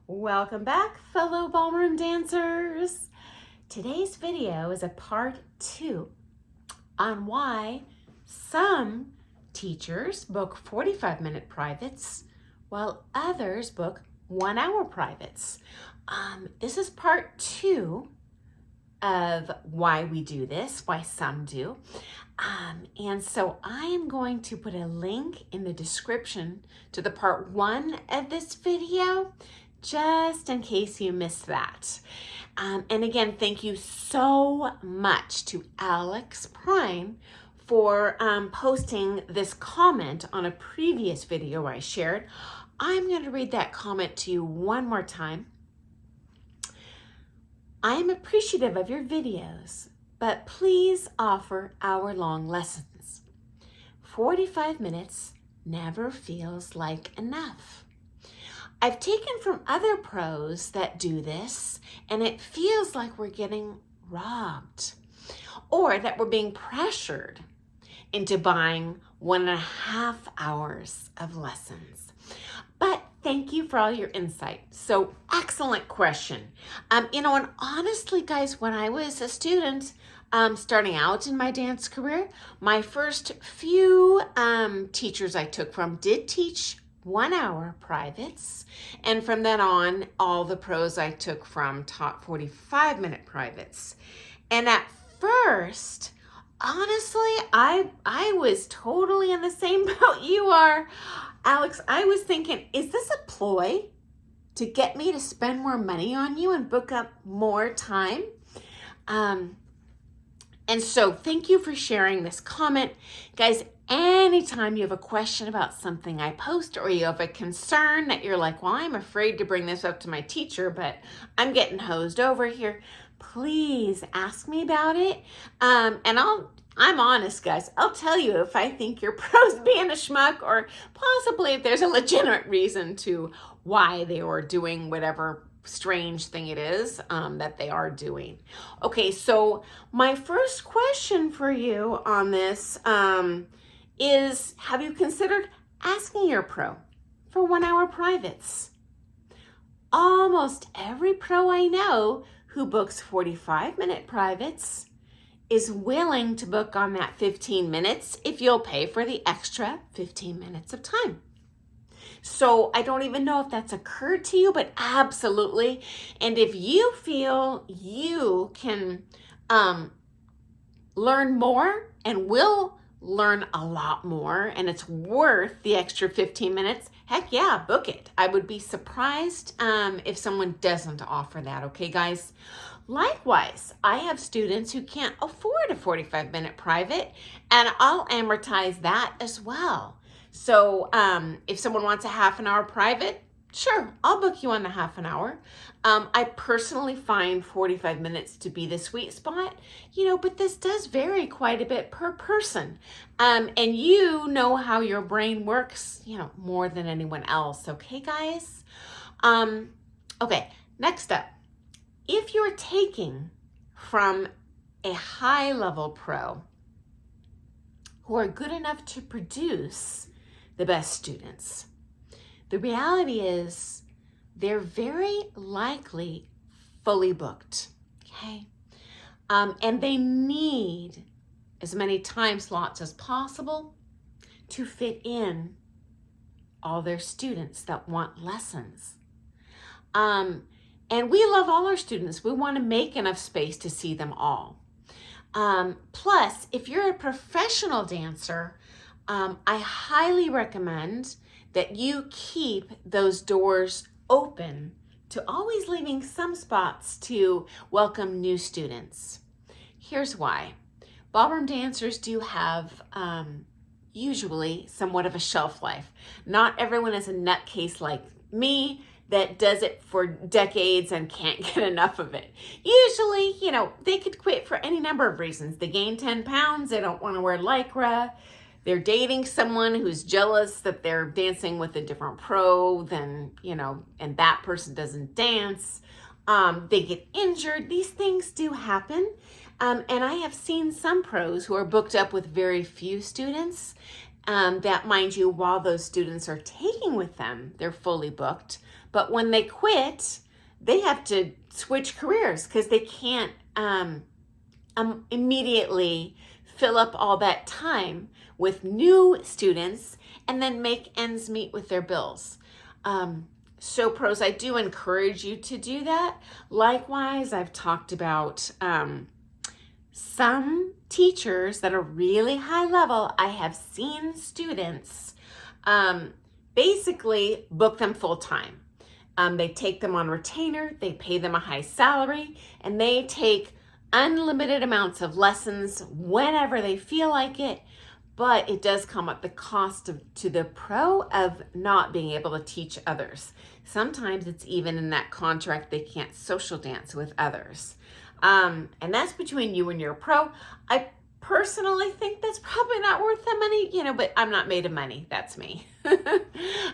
Welcome back, fellow ballroom dancers. Today's video is a part 2 on why some teachers book 45-minute privates while others book 1-hour privates. This is part 2 of why we do this, why some do. And so I am going to put a link in the description to the part 1 of this video, just in case you missed that. And again, thank you so much to Alex Prime for posting this comment on a previous video I shared. I'm going to read that comment to you one more time. I am appreciative of your videos, but please offer hour-long lessons. 45 minutes never feels like enough. I've taken from other pros that do this, and it feels like we're getting robbed, or that we're being pressured into buying 1.5 hours of lessons. But thank you for all your insight. So excellent question. And honestly, guys, when I was a student, starting out in my dance career, my first few teachers I took from did teach 1-hour privates. And from then on, all the pros I took from taught 45-minute privates. And at first, honestly, I was totally in the same boat you are. Alex, I was thinking, is this a ploy to get me to spend more money on you and book up more time? And so thank you for sharing this comment. Guys, anytime you have a question about something I post, or you have a concern that you're like, well, I'm afraid to bring this up to my teacher, but I'm getting hosed over here, please ask me about it. And I'm honest, guys. I'll tell you if I think your pro's being a schmuck, or possibly if there's a legitimate reason to why they are doing whatever strange thing it is that they are doing. Okay, so my first question for you on this is, have you considered asking your pro for 1-hour privates? Almost every pro I know who books 45-minute privates is willing to book on that 15 minutes if you'll pay for the extra 15 minutes of time. So I don't even know if that's occurred to you, but absolutely. And if you feel you can learn more and will learn a lot more, and it's worth the extra 15 minutes, heck yeah, book it. I would be surprised if someone doesn't offer that, okay, guys? Likewise, I have students who can't afford a 45-minute private, and I'll amortize that as well. So if someone wants a half an hour private, sure, I'll book you on the half an hour. I personally find 45 minutes to be the sweet spot, but this does vary quite a bit per person. And you know how your brain works, more than anyone else. Okay, guys? Okay, next up. If you're taking from a high-level pro who are good enough to produce the best students, the reality is they're very likely fully booked, okay? And they need as many time slots as possible to fit in all their students that want lessons. And we love all our students. We want to make enough space to see them all. Plus, if you're a professional dancer, I highly recommend that you keep those doors open to always leaving some spots to welcome new students. Here's why. Ballroom dancers do have usually somewhat of a shelf life. Not everyone is a nutcase like me that does it for decades and can't get enough of it. Usually, they could quit for any number of reasons. They gain 10 pounds, they don't want to wear Lycra, they're dating someone who's jealous that they're dancing with a different pro than, and that person doesn't dance. They get injured. These things do happen. And I have seen some pros who are booked up with very few students. That, mind you, while those students are taking with them, they're fully booked. But when they quit, they have to switch careers because they can't immediately fill up all that time with new students and then make ends meet with their bills. So pros, I do encourage you to do that. Likewise, I've talked about some teachers that are really high level. I have seen students basically book them full time. They take them on retainer, they pay them a high salary, and they take unlimited amounts of lessons whenever they feel like it. But it does come at the cost to the pro of not being able to teach others. Sometimes it's even in that contract they can't social dance with others. And that's between you and your pro. I personally think that's probably not worth the money, but I'm not made of money. That's me.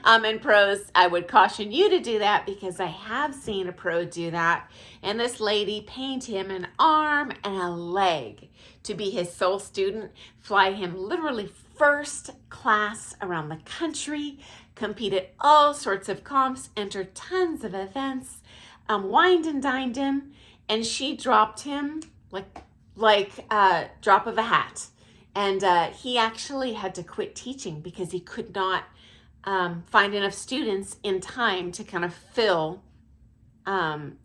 And pros, I would caution you to do that because I have seen a pro do that. And this lady paid him an arm and a leg to be his sole student, fly him literally first class around the country, compete at all sorts of comps, enter tons of events, wined and dined him, and she dropped him like a drop of a hat. And he actually had to quit teaching because he could not find enough students in time to kind of fill, to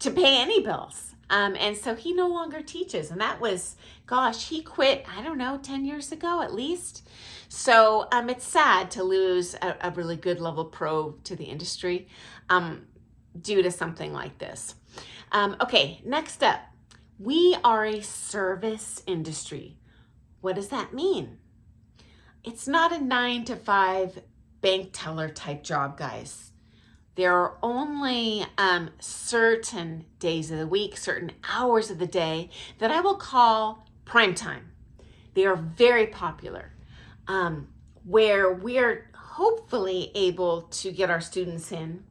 pay any bills. And so he no longer teaches. And that was, he quit, 10 years ago at least. So it's sad to lose a really good level pro to the industry due to something like this. Okay, next up. We are a service industry. What does that mean? It's not a 9-to-5 bank teller type job, guys. There are only certain days of the week, certain hours of the day that I will call prime time. They are very popular, where we are hopefully able to get our students in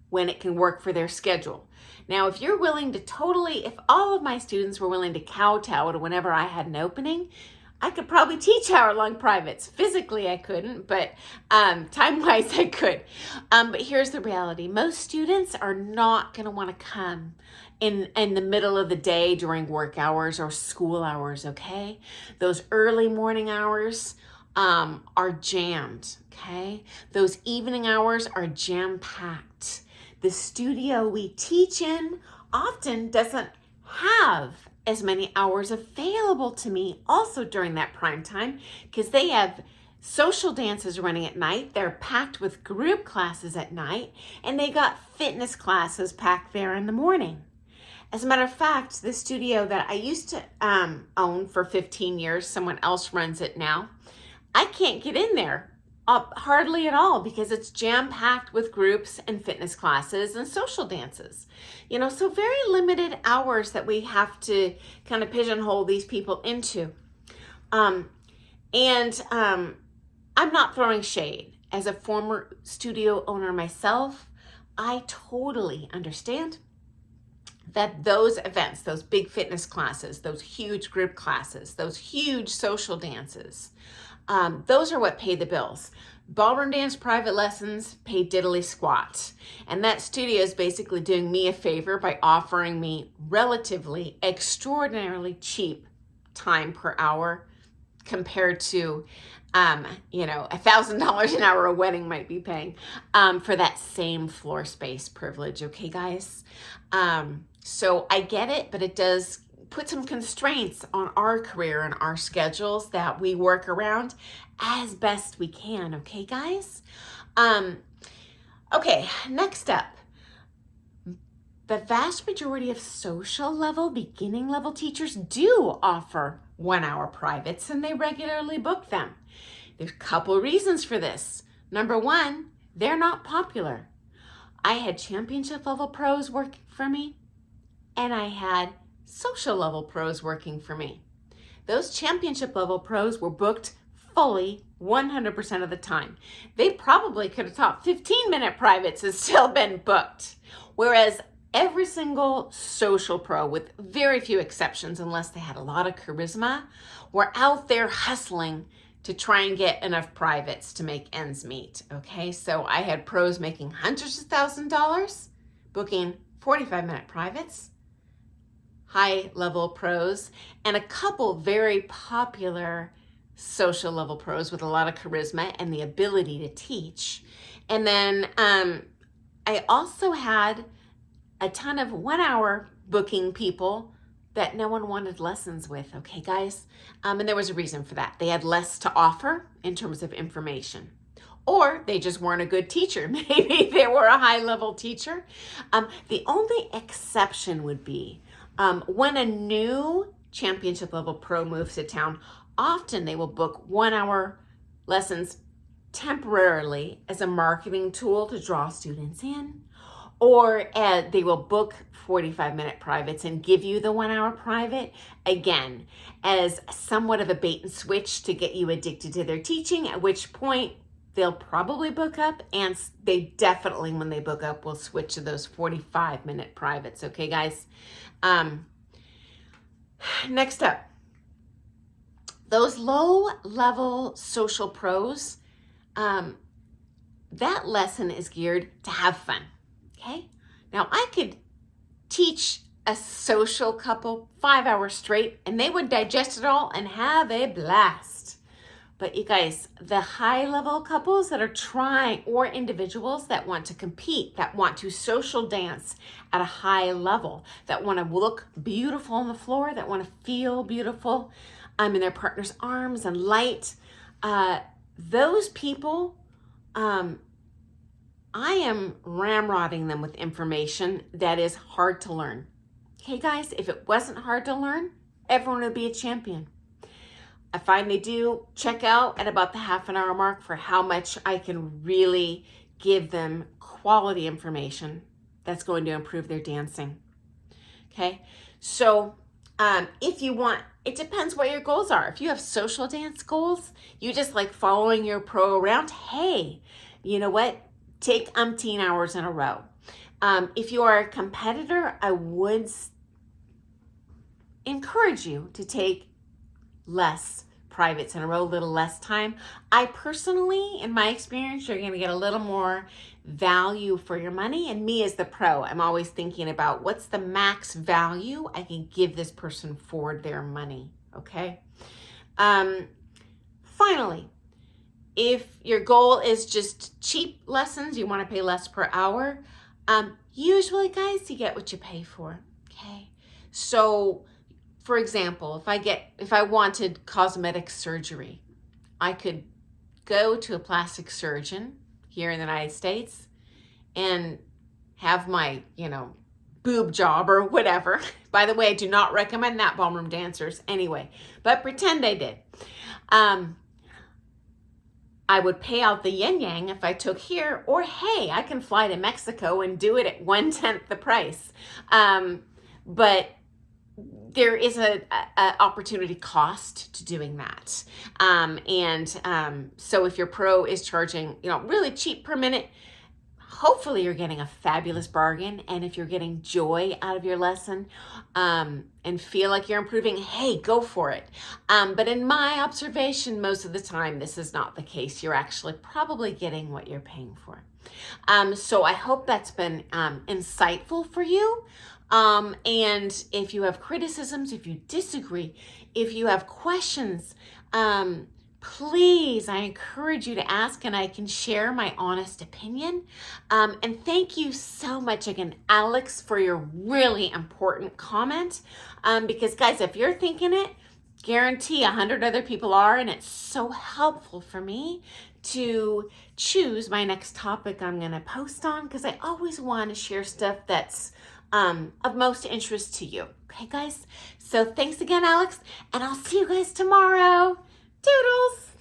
when it can work for their schedule. Now, if you're willing to if all of my students were willing to kowtow to whenever I had an opening, I could probably teach hour-long privates. Physically, I couldn't, but time-wise, I could. But here's the reality. Most students are not going to want to come in the middle of the day during work hours or school hours, okay? Those early morning hours are jammed, okay? Those evening hours are jam-packed. The studio we teach in often doesn't have as many hours available to me also during that prime time because they have social dances running at night. They're packed with group classes at night, and they got fitness classes packed there in the morning. As a matter of fact, the studio that I used to own for 15 years, someone else runs it now, I can't get in there hardly at all because it's jam-packed with groups and fitness classes and social dances. So very limited hours that we have to kind of pigeonhole these people into. I'm not throwing shade. As a former studio owner myself, I totally understand that those events, those big fitness classes, those huge group classes, those huge social dances, those are what pay the bills. Ballroom dance private lessons pay diddly squat. And that studio is basically doing me a favor by offering me relatively extraordinarily cheap time per hour compared to, $1,000 an hour a wedding might be paying for that same floor space privilege. Okay, guys? So I get it, but it does put some constraints on our career and our schedules that we work around as best we can. Okay, guys? Okay, next up. The vast majority of social level, beginning level teachers do offer 1-hour privates, and they regularly book them. There's a couple reasons for this. Number one, they're not popular. I had championship level pros working for me, and I had social level pros working for me. Those championship level pros were booked fully 100% of the time. They probably could have taught 15-minute privates and still been booked. Whereas every single social pro, with very few exceptions, unless they had a lot of charisma, were out there hustling to try and get enough privates to make ends meet, okay? So I had pros making hundreds of $1,000s, booking 45-minute privates, high-level pros, and a couple very popular social level pros with a lot of charisma and the ability to teach. And then I also had a ton of 1-hour booking people that no one wanted lessons with, okay, guys? And there was a reason for that. They had less to offer in terms of information. Or they just weren't a good teacher. Maybe they were a high-level teacher. The only exception would be when a new championship level pro moves to town, often they will book 1-hour lessons temporarily as a marketing tool to draw students in. Or they will book 45-minute privates and give you the 1-hour private, again, as somewhat of a bait and switch to get you addicted to their teaching, at which point they'll probably book up, and they definitely, when they book up, will switch to those 45-minute privates, okay, guys? Next up, those low-level social pros, that lesson is geared to have fun. Okay, now I could teach a social couple 5 hours straight and they would digest it all and have a blast. But you guys, the high level couples that are trying, or individuals that want to compete, that want to social dance at a high level, that want to look beautiful on the floor, that want to feel beautiful in their partner's arms and light, those people, I am ramrodding them with information that is hard to learn. Okay, guys, if it wasn't hard to learn, everyone would be a champion. I find they do check out at about the half-an-hour mark for how much I can really give them quality information that's going to improve their dancing. Okay, so if you want, it depends what your goals are. If you have social dance goals, you just like following your pro around, hey, you know what? Take umpteen hours in a row. If you are a competitor, I would encourage you to take less privates in a row, a little less time. I personally, in my experience, you're going to get a little more value for your money. And me as the pro, I'm always thinking about what's the max value I can give this person for their money, okay? Finally, if your goal is just cheap lessons, you want to pay less per hour, usually, guys, you get what you pay for, okay? So, for example, if I wanted cosmetic surgery, I could go to a plastic surgeon here in the United States and have my, boob job or whatever. By the way, I do not recommend that, ballroom dancers, anyway, but pretend I did. I would pay out the yin yang if I took here, or hey, I can fly to Mexico and do it at 1/10 the price. But there is a opportunity cost to doing that. So if your pro is charging, really cheap per minute, hopefully you're getting a fabulous bargain. And if you're getting joy out of your lesson and feel like you're improving, hey, go for it. But in my observation, most of the time, this is not the case. You're actually probably getting what you're paying for. So I hope that's been insightful for you. And if you have criticisms, if you disagree, if you have questions, please, I encourage you to ask, and I can share my honest opinion. And thank you so much again, Alex, for your really important comment. Because guys, if you're thinking it, guarantee 100 other people are, and it's so helpful for me to choose my next topic I'm going to post on, because I always want to share stuff that's of most interest to you. Okay, guys? So thanks again, Alex, and I'll see you guys tomorrow. Doodles!